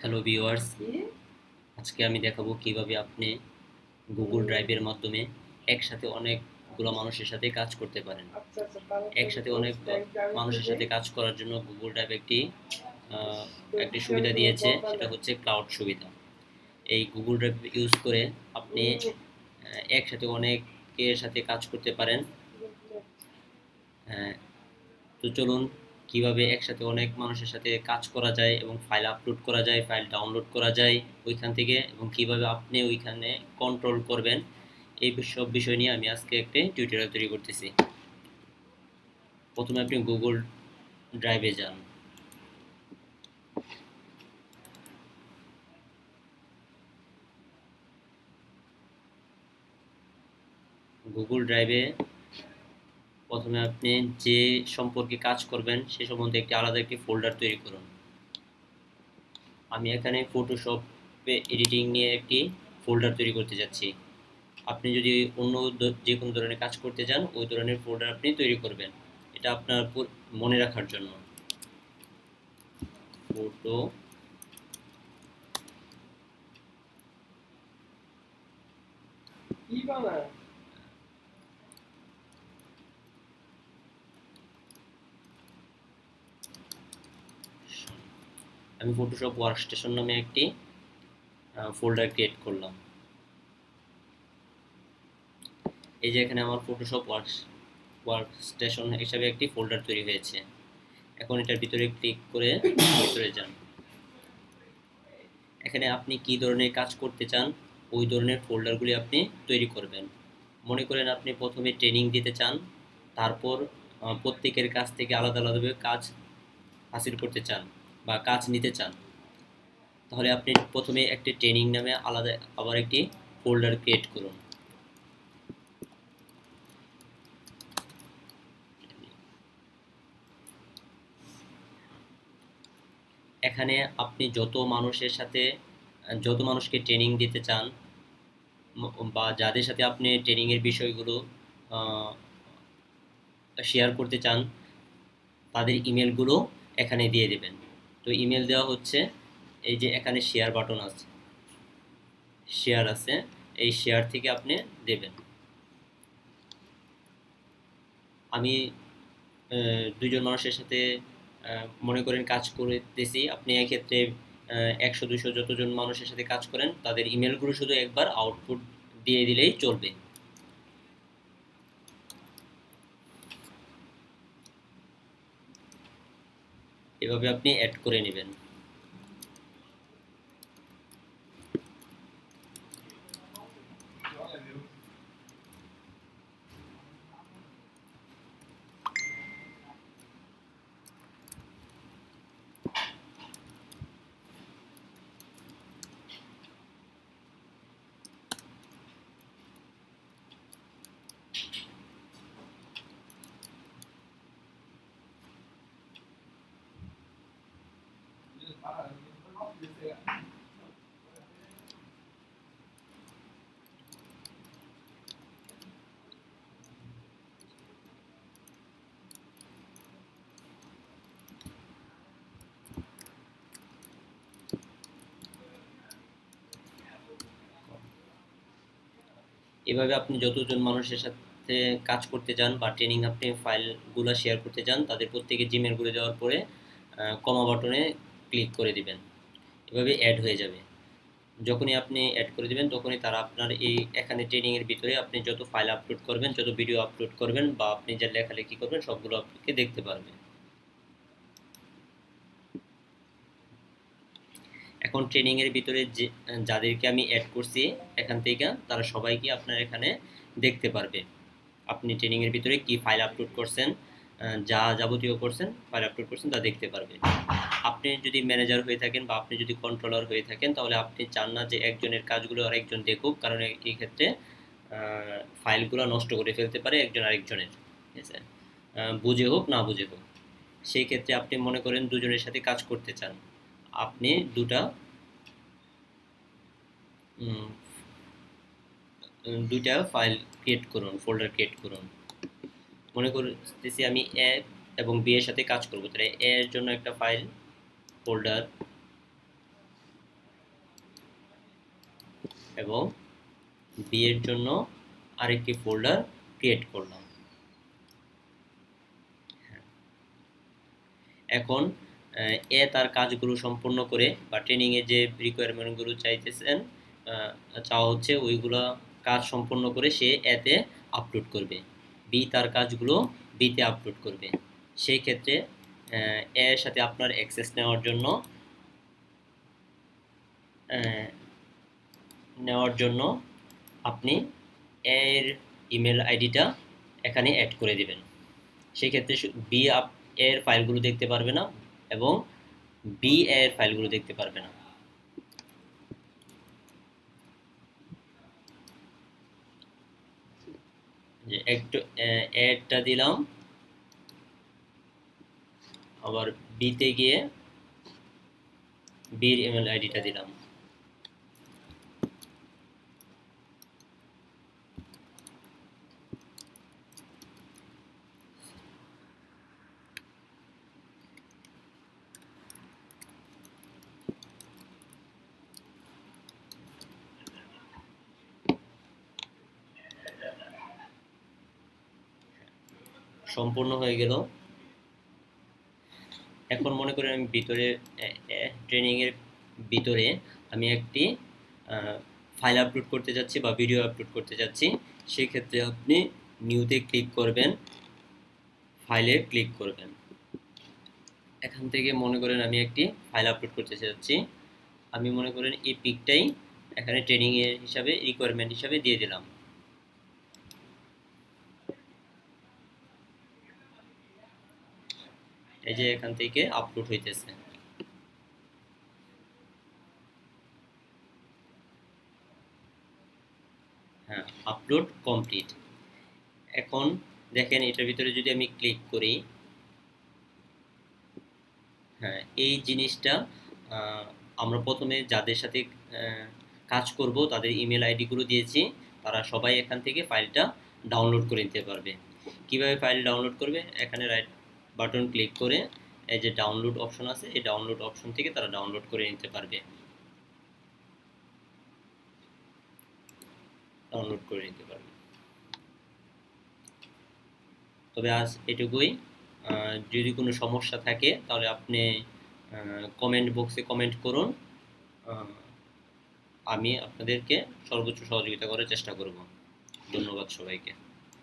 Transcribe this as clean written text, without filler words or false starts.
Hello viewers, আজকে আমি দেখাবো কিভাবে আপনি গুগল ড্রাইভের মাধ্যমে একসাথে অনেকগুলো মানুষের সাথে কাজ করতে পারেন। একসাথে অনেক মানুষের সাথে কাজ করার জন্য গুগল ড্রাইভ একটি সুবিধা দিয়েছে, সেটা হচ্ছে ক্লাউড সুবিধা। এই গুগল ড্রাইভ ইউজ করে আপনি একসাথে অনেকের সাথে কাজ করতে পারেন। আহ, তো চলুন কিভাবে একসাথে অনেক মানুষের সাথে কাজ করা যায় এবং ফাইল আপলোড করা যায়, ফাইল ডাউনলোড করা যায় ওইখান থেকে, এবং কিভাবে আপনি ওইখানে কন্ট্রোল করবেন, এই সব বিষয় নিয়ে আমি আজকে একটি টিউটোরিয়াল তৈরি করতেছি। প্রথমে আপনি গুগল ড্রাইভে যান। গুগল ড্রাইভে প্রথমে আপনি যে সম্পর্কে কাজ করবেন সে সম্বন্ধে আলাদা একটি ফোল্ডার তৈরি করুন। আমি এখানে ফটোশপে এডিটিং নিয়ে একটি ফোল্ডার তৈরি করতে যাচ্ছি। আপনি যদি অন্য যে কোনো ধরনের কাজ করতে চান, ওই ধরনের ফোল্ডার আপনি তৈরি করবেন। এটা আপনার মনে রাখার জন্য। ফটো আমি ফটোশপ ওয়ার্কস্টেশন নামে একটি ফোল্ডার ক্রিয়েট করলাম। এই যে এখানে আমার ফটোশপ ওয়ার্কস্টেশন হিসাবে একটি ফোল্ডার তৈরি হয়েছে। এখন এটার ভিতরে ক্লিক করে ভিতরে যান। এখানে আপনি কি ধরনের কাজ করতে চান ওই ধরনের ফোল্ডারগুলি আপনি তৈরি করবেন। মনে করেন আপনি প্রথমে ট্রেনিং দিতে চান, তারপর প্রত্যেকের কাছ থেকে আলাদা আলাদাভাবে কাজ হাসিল করতে চান বা কাজ নিতে চান, তাহলে আপনি প্রথমে একটি ট্রেনিং নামে আলাদা আবার একটি ফোল্ডার ক্রিয়েট করুন। এখানে আপনি যত মানুষকে ট্রেনিং দিতে চান বা যাদের সাথে আপনি ট্রেনিংয়ের বিষয়গুলো শেয়ার করতে চান, তাদের ইমেলগুলো এখানে দিয়ে দেবেন। তো ইমেল দেওয়া হচ্ছে, এই যে এখানে শেয়ার আছে, এই শেয়ার থেকে আপনি দেবেন। আমি দুইজন মানুষের সাথে মনে করেন কাজ করতেছি। আপনি এক্ষেত্রে 100 200 যতজন মানুষের সাথে কাজ করেন তাদের ইমেলগুলো শুধু একবার আউটপুট দিয়ে দিলেই চলবে। এভাবে আপনি অ্যাড করে নেবেন। এভাবে আপনি যতজন মানুষের সাথে কাজ করতে চান বা ট্রেনিং আপনি ফাইলগুলো শেয়ার করতে চান, তাদের প্রত্যেকে জিমেলগুলো দেওয়ার পরে কমা বাটনে ক্লিক করে দিবেন। এভাবে অ্যাড হয়ে যাবে। যখনই আপনি অ্যাড করে দিবেন তখনই তারা আপনার এখানে ট্রেনিংয়ের ভিতরে আপনি যত ফাইল আপলোড করবেন, যত ভিডিও আপলোড করবেন বা আপনি যা লেখালেখি করবেন সবগুলো আপনাকে দেখতে পারবেন। এখন ট্রেনিংয়ের ভিতরে যাদেরকে আমি অ্যাড করছি এখান থেকে, তারা সবাইকে আপনার এখানে দেখতে পারবে। আপনি ট্রেনিংয়ের ভিতরে কি ফাইল আপলোড করছেন, যা যাবতীয় করছেন, ফাইল আপলোড করছেন, তা দেখতে পারবে। আপনি যদি ম্যানেজার হয়ে থাকেন বা আপনি যদি কন্ট্রোলার হয়ে থাকেন, তাহলে আপনি চান না যে একজনের কাজগুলো আরেকজন দেখুক, কারণ এই ক্ষেত্রে ফাইলগুলো নষ্ট করে ফেলতে পারে একজন আরেকজনের। ঠিক আছে, বুঝে হোক না বুঝে হোক। সেই ক্ষেত্রে আপনি মনে করেন দুজনের সাথে কাজ করতে চান, আপনি দুইটা ফাইল ক্রিয়েট করুন, ফোল্ডার ক্রিয়েট করুন। মনে করতেছি আমি এ এবং বি এর সাথে কাজ করব, তাহলে এ এর জন্য একটা ফাইল ফোল্ডার, এবং বি এর জন্য আরেকটি ফোল্ডার ক্রিয়েট করলাম। এখন তার কাজগুলো সম্পূর্ণ করে বা ট্রেনিংয়ে যে রিকোয়ারমেন্টগুলো চাইতেছেন, চাওয়া হচ্ছে ওইগুলো কাজ সম্পূর্ণ করে সে এতে আপলোড করবে। বি তার কাজগুলো বিতে আপলোড করবে। সেই ক্ষেত্রে এর সাথে আপনার অ্যাক্সেস নেওয়ার জন্য আপনি এর ইমেল আইডিটা এখানে অ্যাড করে দিবেন। সেক্ষেত্রে বি এর ফাইলগুলো দেখতে পারবে না এবং বি এর ফাইলগুলো দেখতে পারবে না। যে একটু অ্যাডটা দিলাম, আবার বিতে গিয়ে বির ইমেল আইডিটা দিলাম। সম্পূর্ণ হয়ে গেল। এখন মনে করেন আমি ভিতরে ট্রেনিংয়ের ভিতরে আমি একটি ফাইল আপলোড করতে যাচ্ছি বা ভিডিও আপলোড করতে যাচ্ছি। সেই ক্ষেত্রে আপনি নিউতে ক্লিক করবেন, ফাইলে ক্লিক করবেন। এখান থেকে মনে করেন আমি একটি ফাইল আপলোড করতে যাচ্ছি। আমি মনে করেন এই পিকটাই এখানে ট্রেনিংয়ের হিসাবে রিকোয়ারমেন্ট হিসাবে দিয়ে দিলাম। এই যে এখান থেকে আপলোড হইতেছে। হ্যাঁ, আপলোড কমপ্লিট। এখন দেখেন এটার ভিতরে যদি আমি ক্লিক করি, হ্যাঁ এই জিনিসটা আমরা প্রথমে যাদের সাথে কাজ করব তাদের ইমেল আইডিগুলো দিয়েছি, তারা সবাই এখান থেকে ফাইলটা ডাউনলোড করে নিতে পারবে। কিভাবে ফাইল ডাউনলোড করবে, এখানে রাইট বাটন ক্লিক করে এই যে ডাউনলোড অপশন আছে, এই ডাউনলোড অপশন থেকে তারা ডাউনলোড করে নিতে পারবে। ডাউনলোড করে নিতে পারবে। তবে আজ এটুকুই। যদি কোনো সমস্যা থাকে তাহলে আপনি কমেন্ট বক্সে কমেন্ট করুন। আমি আপনাদেরকে সর্বোচ্চ সহযোগিতা করার চেষ্টা করব। ধন্যবাদ সবাইকে।